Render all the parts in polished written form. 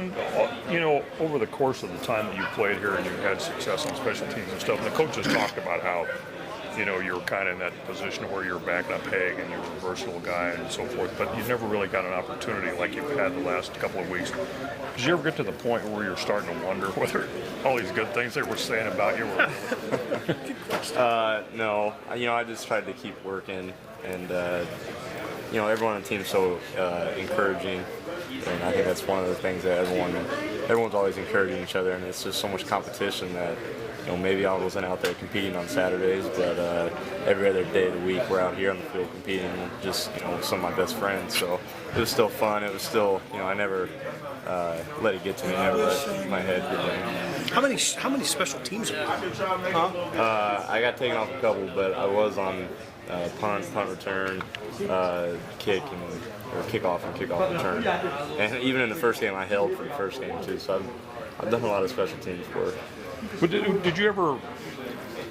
You know, over the course of the time that you played here and you had success on special teams and stuff, and the coaches talked about how, you know, you're kind of in that position where you're backing up Haig and you're a versatile guy and so forth, but you never really got an opportunity like you've had the last couple of weeks. Did you ever get to the point where you're starting to wonder whether all these good things they were saying about you were... No. You know, I just tried to keep working, and you know, everyone on the team's so encouraging, and I think that's one of the things that everyone's always encouraging each other, and it's just so much competition that, you know, maybe I wasn't out there competing on Saturdays, but every other day of the week we're out here on the field competing, just, you know, with some of my best friends. So it was still fun. It was still, you know, I never let it get to me. I never let my head get down. How many special teams are you on? I got taken off a couple, but I was on punt return, kick, or kickoff and kickoff return. And even in the first game, I held for the first game too. So I've done a lot of special teams work. But did you ever,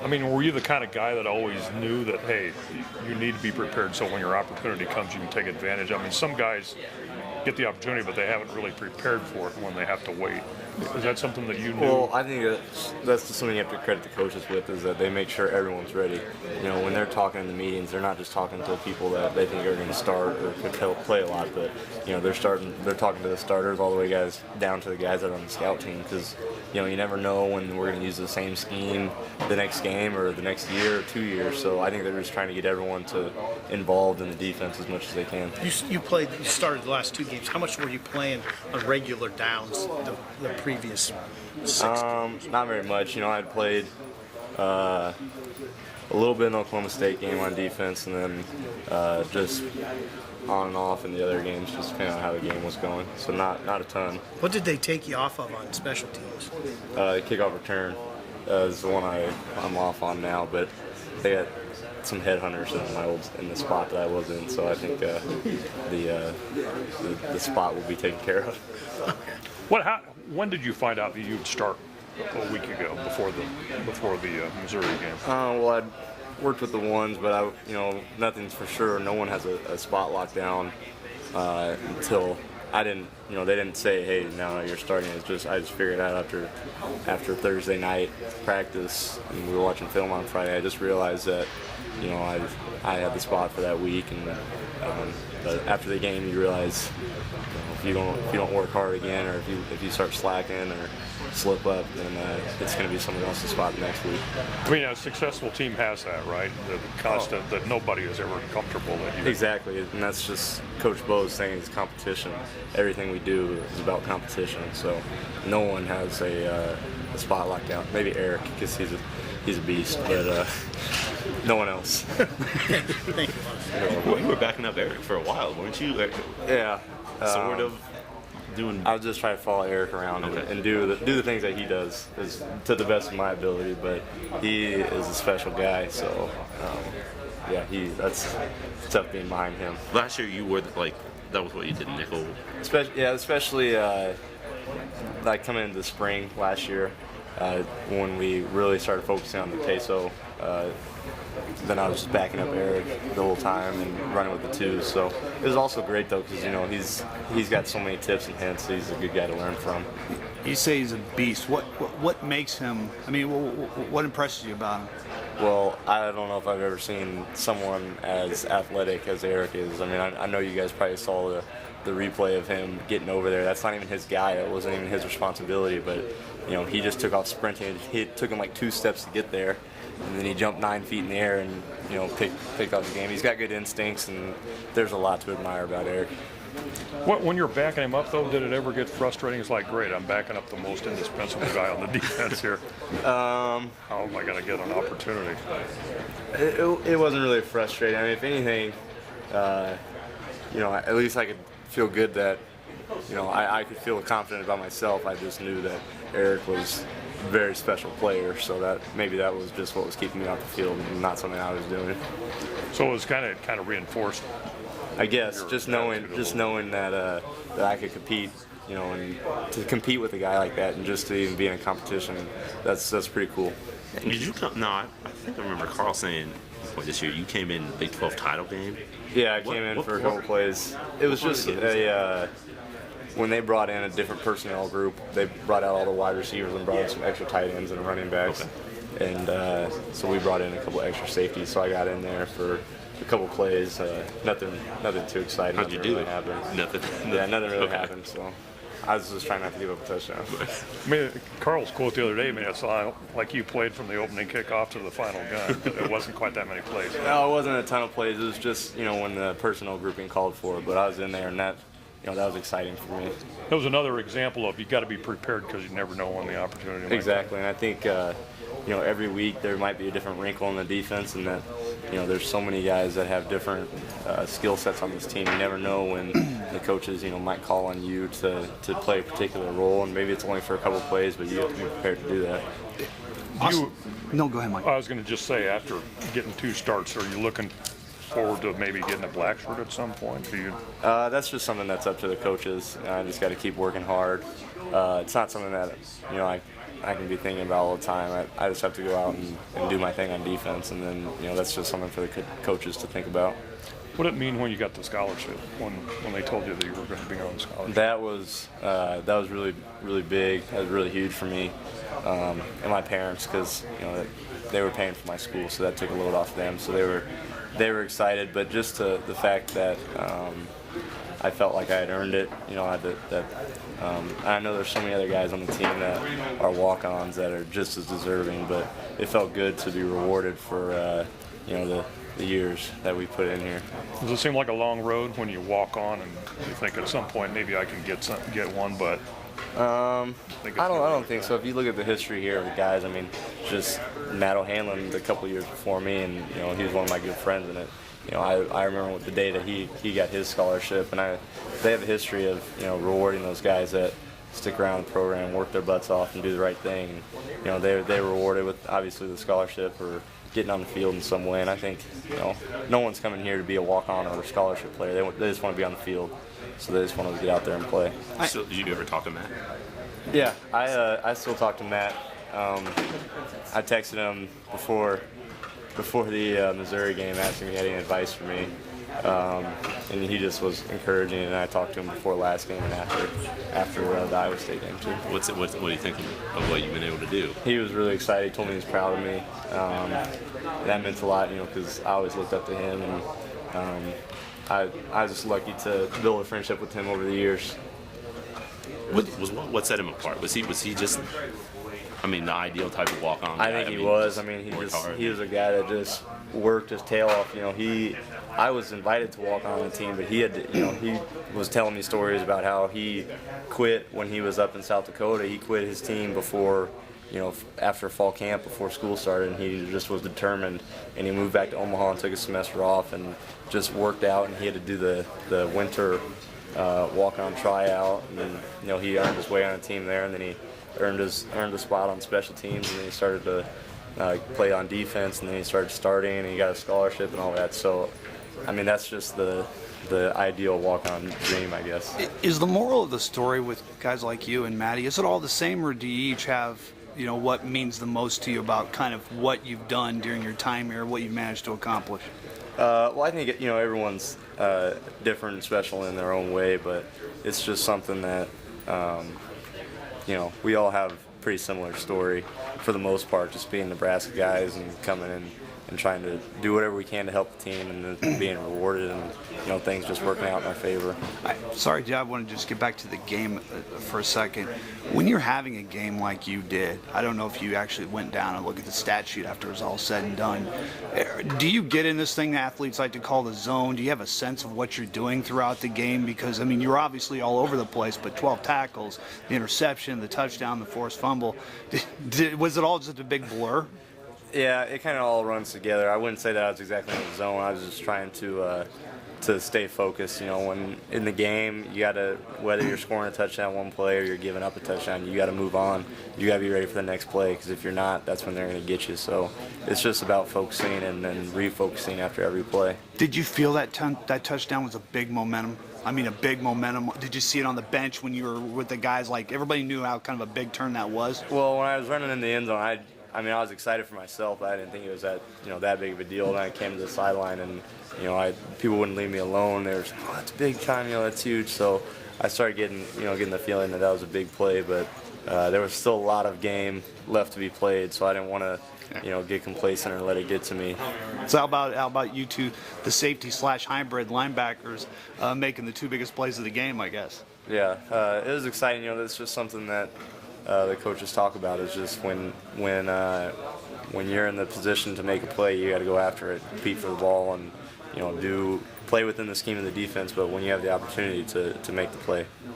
I mean, were you the kind of guy that always knew that, hey, you need to be prepared so when your opportunity comes, you can take advantage? I mean, some guys get the opportunity, but they haven't really prepared for it when they have to wait. Is that something that you knew? Well, I think that's just something you have to credit the coaches with, is that they make sure everyone's ready. You know, when they're talking in the meetings, they're not just talking to people that they think are going to start or could play a lot, but, you know, they're talking to the starters all the way down to the guys that are on the scout team, because, you know, you never know when we're going to use the same scheme the next game or the next year or 2 years. So I think they're just trying to get everyone involved in the defense as much as they can. You started the last 2 games. How much were you playing on regular downs the previous 6 games? Not very much. You know, I'd played a little bit in the Oklahoma State game on defense, and then just on and off in the other games, just depending on how the game was going. So not a ton. What did they take you off of on special teams? Kickoff return is the one I'm off on now, but they got some headhunters in the spot that I was in, so I think the spot will be taken care of. When did you find out that you'd start a week ago before the Missouri game? Well, I'd worked with the ones, but you know, nothing's for sure. No one has a spot locked down until I didn't. You know, they didn't say, "Hey, now you're starting." It's just I just figured out after Thursday night practice, and we were watching film on Friday. I just realized that, you know, I had the spot for that week, and but after the game, you realize, you know, if you don't work hard again, or if you start slacking or slip up, then it's going to be someone else's spot next week. I mean, a successful team has that, right? The constant that nobody is ever comfortable that you... Exactly, and that's just Coach Bo's saying, it's competition. Everything we do is about competition, so no one has a spot locked down. Maybe Eric, because he's a beast, but no one else. Thank you. Well, you were backing up Eric for a while, weren't you? Yeah. Sort of doing. I was just trying to follow Eric around and do the things that he does to the best of my ability, but he is a special guy, so yeah, that's tough being behind him. Last year you were that was what you did, nickel. Especially like coming into the spring last year, when we really started focusing on the peso. Then I was just backing up Eric the whole time and running with the twos. So it was also great though, because, you know, he's got so many tips and hints. So he's a good guy to learn from. You say he's a beast. What makes him? I mean, what impresses you about him? Well, I don't know if I've ever seen someone as athletic as Eric is. I mean, I know you guys probably saw the replay of him getting over there. That's not even his guy. It wasn't even his responsibility. But, you know, he just took off sprinting. It took him like 2 steps to get there. And then he jumped 9 feet in the air and, you know, picked up the game. He's got good instincts, and there's a lot to admire about Eric. When you're backing him up, though, did it ever get frustrating? It's like, great, I'm backing up the most indispensable guy on the defense here. How am I going to get an opportunity? It wasn't really frustrating. I mean, if anything, you know, at least I could feel good that, you know, I could feel confident about myself. I just knew that Eric was a very special player, so that maybe that was just what was keeping me off the field and not something I was doing. So it was kind of reinforced, I guess, just knowing that I could compete, you know, and to compete with a guy like that and just to even be in a competition, that's pretty cool. Did you come? No, I think I remember Carl saying this year you came in Big 12 title game. Yeah, I came in for a couple plays. It was just when they brought in a different personnel group, they brought out all the wide receivers and brought in some extra tight ends and running backs. Okay. And so we brought in a couple extra safeties. So I got in there for a couple plays. Nothing too exciting. How'd you do? Really happened. Nothing. Yeah, nothing really happened. So I was just trying not to give up a touchdown. I mean, Carl's quote the other day made it sound like you played from the opening kickoff to the final gun, but it wasn't quite that many plays. No, it wasn't a ton of plays. It was just, when the personnel grouping called for it. But I was in there, and that was exciting for me. That was another example of you got to be prepared because you never know when the opportunity might come. Exactly, and I think every week there might be a different wrinkle in the defense, and that there's so many guys that have different skill sets on this team. You never know when the coaches might call on you to play a particular role, and maybe it's only for a couple plays, but you have to be prepared to do that. No, go ahead, Mike. I was going to just say, after getting 2 starts, are you looking forward to maybe getting a black shirt at some point? Do you? That's just something that's up to the coaches. I just got to keep working hard. It's not something that I can be thinking about all the time. I just have to go out and do my thing on defense, and then that's just something for the coaches to think about. What did it mean when you got the scholarship? When they told you that you were going to be on scholarship? That was really, really big. That was really huge for me and my parents, because they were paying for my school, so that took a load off them. So they were excited, but just the fact that I felt like I had earned it. I know there's so many other guys on the team that are walk-ons that are just as deserving, but it felt good to be rewarded for the years that we put in here. Does it seem like a long road when you walk on and you think at some point maybe I can get one, but I don't think so. If you look at the history here of the guys, I mean, just Matt O'Hanlon a couple years before me, and he was one of my good friends in it. I remember the day that he got his scholarship, and they have a history of rewarding those guys that stick around the program, work their butts off, and do the right thing. They're rewarded with obviously the scholarship or getting on the field in some way. And I think no one's coming here to be a walk-on or a scholarship player. They just want to be on the field, so they just want to get out there and play. So, did you ever talk to Matt? Yeah, I still talk to Matt. I texted him before the Missouri game, asking if he had any advice for me, and he just was encouraging. And I talked to him before last game and after the Iowa State game too. What are you thinking of what you've been able to do? He was really excited. He told me he was proud of me. That meant a lot, because I always looked up to him, and I was just lucky to build a friendship with him over the years. What set him apart? Was he just, the ideal type of walk-on guy? I think he was. He was a guy that just worked his tail off. I was invited to walk on the team, but he was telling me stories about how he quit when he was up in South Dakota. He quit his team before, after fall camp, before school started, and he just was determined. And he moved back to Omaha and took a semester off and just worked out. And he had to do the winter walk-on tryout, and then he earned his way on the team there, and then he earned a spot on special teams, and then he started to play on defense, and then he started starting, and he got a scholarship and all that. So, that's just the ideal walk-on dream, I guess. Is the moral of the story with guys like you and Matty, is it all the same, or do you each have what means the most to you about kind of what you've done during your time here, what you've managed to accomplish? Well, I think everyone's different and special in their own way, but it's just something that we all have a pretty similar story for the most part, just being Nebraska guys and coming in and trying to do whatever we can to help the team, and then being rewarded, and things just working out in our favor. Sorry, I want to just get back to the game for a second. When you're having a game like you did, I don't know if you actually went down and looked at the stat sheet after it was all said and done. Do you get in this thing athletes like to call the zone? Do you have a sense of what you're doing throughout the game? Because, you're obviously all over the place, but 12 tackles, the interception, the touchdown, the forced fumble. Was it all just a big blur? Yeah, it kind of all runs together. I wouldn't say that I was exactly in the zone. I was just trying to stay focused. When in the game, you got to, whether you're scoring a touchdown one play or you're giving up a touchdown, you got to move on. You got to be ready for the next play, because if you're not, that's when they're going to get you. So it's just about focusing and then refocusing after every play. Did you feel that touchdown was a big momentum? A big momentum. Did you see it on the bench when you were with the guys? Like, everybody knew how kind of a big turn that was? Well, when I was running in the end zone, I was excited for myself. I didn't think it was that big of a deal. And I came to the sideline, and people wouldn't leave me alone. They were saying, "Oh, that's big time. That's huge." So I started getting the feeling that was a big play, but there was still a lot of game left to be played, so I didn't want to get complacent or let it get to me. So how about you two, the safety / hybrid linebackers, making the 2 biggest plays of the game, I guess? Yeah, it was exciting. That's just something that the coaches talk about. Is just when you're in the position to make a play, you got to go after it, compete for the ball, and play within the scheme of the defense. But when you have the opportunity to make the play.